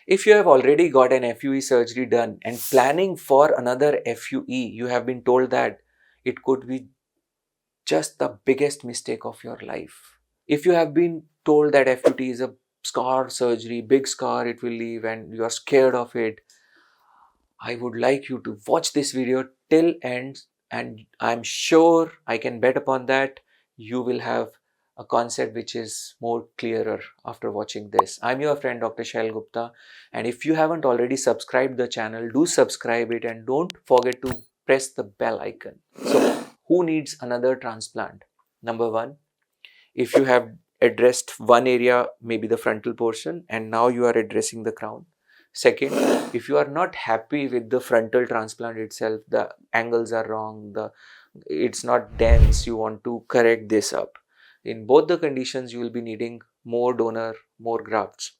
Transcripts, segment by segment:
If you have already got an FUE surgery done and planning for another FUE, you have been told that it could be just the biggest mistake of your life. If you have been told that FUT is a scar surgery, big scar it will leave, and you are scared of it, I would like you to watch this video till end, and I'm sure, I can bet upon that, you will have a concept which is more clearer after watching this. I'm your friend Dr. Shaill Gupta, and if you haven't already subscribed the channel, do subscribe it and don't forget to press the bell icon. So, who needs another transplant? Number one, if you have addressed one area, maybe the frontal portion, and now you are addressing the crown. Second, if you are not happy with the frontal transplant itself, the angles are wrong, it's not dense, you want to correct this up. In both the conditions, you will be needing more donor, more grafts.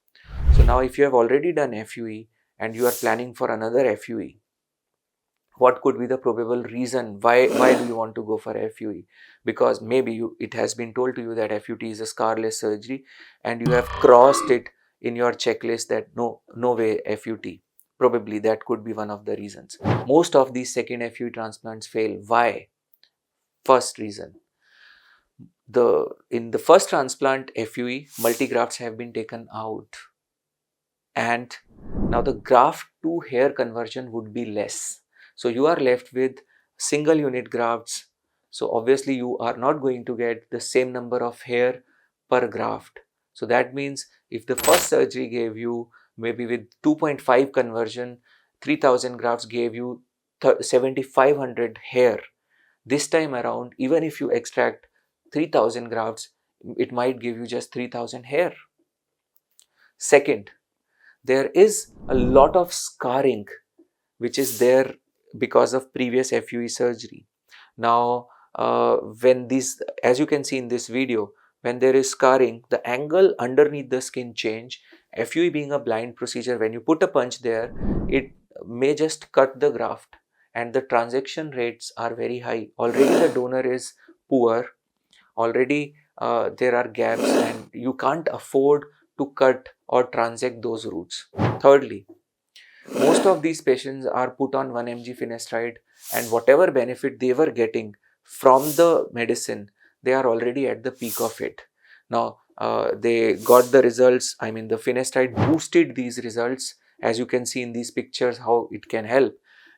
So now if you have already done FUE and you are planning for another FUE, what could be the probable reason why do you want to go for FUE? Because maybe it has been told to you that FUT is a scarless surgery and you have crossed it in your checklist that no way FUT. Probably that could be one of the reasons. Most of these second FUE transplants fail. Why? First reason, in the first transplant FUE, multigrafts have been taken out, and now the graft to hair conversion would be less. So you are left with single unit grafts. So obviously you are not going to get the same number of hair per graft. So that means if the first surgery gave you maybe with 2.5 conversion, 3000 grafts gave you 7500 hair. This time around, even if you extract 3000 grafts, it might give you just 3000 hair. Second, there is a lot of scarring which is there because of previous FUE surgery. Now, when these, as you can see in this video, when there is scarring, the angle underneath the skin change. FUE being a blind procedure, when you put a punch there, it may just cut the graft, and the transaction rates are very high. Already the donor is poor, already there are gaps, and you can't afford to cut or transact those routes. Thirdly, most of these patients are put on 1 mg finasteride, and whatever benefit they were getting from the medicine, they are already at the peak of it. Now, they got the results. I mean, the finasteride boosted these results. As you can see in these pictures, how it can help.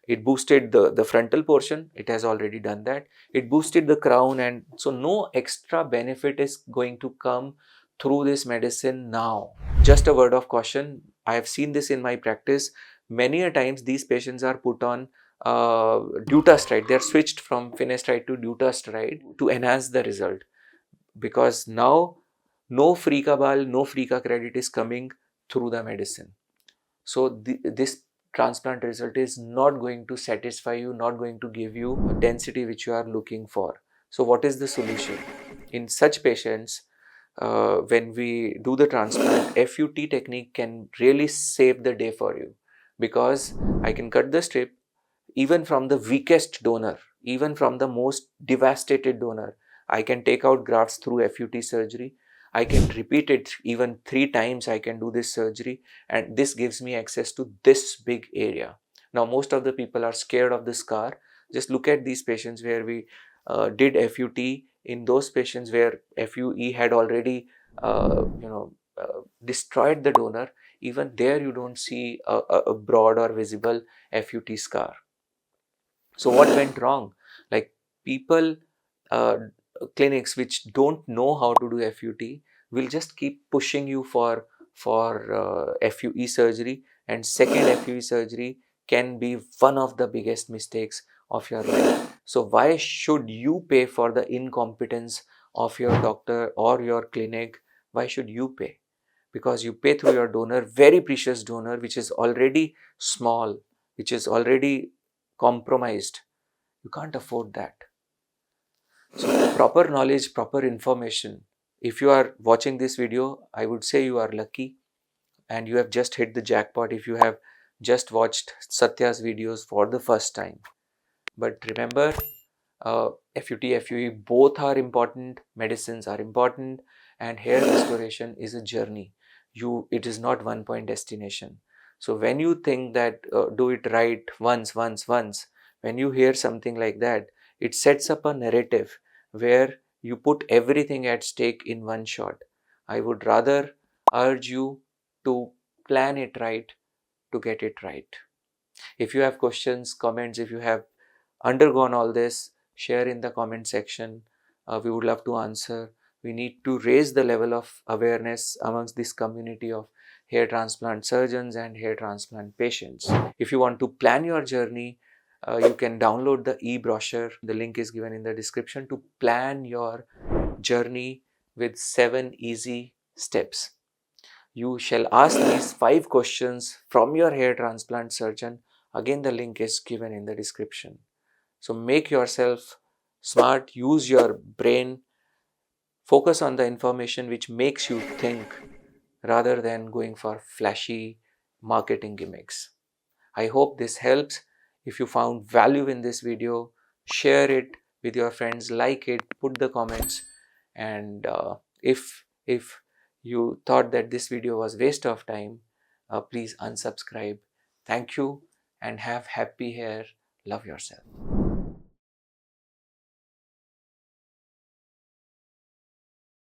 It boosted the frontal portion. It has already done that. It boosted the crown, and so no extra benefit is going to come through this medicine now. Just a word of caution. I have seen this in my practice. Many a times these patients are put on dutasteride. They are switched from finasteride to dutasteride to enhance the result, because now no free cabal, no free ka credit is coming through the medicine. So this transplant result is not going to satisfy you, not going to give you a density which you are looking for. So what is the solution? In such patients, when we do the transplant, FUT technique can really save the day for you, because I can cut the strip even from the weakest donor, even from the most devastated donor. I can take out grafts through FUT surgery. I can repeat it even 3 times. I can do this surgery, and this gives me access to this big area. Now, most of the people are scared of the scar. Just look at these patients where we did FUT. In those patients where FUE had already, destroyed the donor, even there you don't see a broad or visible FUT scar. So what went wrong? Like, people, uh, clinics which don't know how to do FUT will just keep pushing you for FUE surgery, and second FUE surgery can be one of the biggest mistakes of your life. So why should you pay for the incompetence of your doctor or your clinic? Why should you pay? Because you pay through your donor, very precious donor, which is already small, which is already compromised. You can't afford that. So proper knowledge, proper information. If you are watching this video, I would say you are lucky and you have just hit the jackpot if you have just watched Satya's videos for the first time. But remember, FUT, FUE, both are important, medicines are important, and hair restoration is a journey. It is not one point destination. So when you think that do it right once, when you hear something like that, it sets up a narrative where you put everything at stake in one shot. I would rather urge you to plan it right to get it right. If you have questions, comments, if you have undergone all this, share in the comment section. We would love to answer. We need to raise the level of awareness amongst this community of hair transplant surgeons and hair transplant patients. If you want to plan your journey, you can download the e-brochure. The link is given in the description to plan your journey with 7 easy steps. You shall ask these 5 questions from your hair transplant surgeon. Again, the link is given in the description. So make yourself smart, use your brain, focus on the information which makes you think rather than going for flashy marketing gimmicks. I hope this helps. If you found value in this video, share it with your friends, like it, put the comments, and if you thought that this video was waste of time, please unsubscribe. Thank you and have happy hair. Love yourself.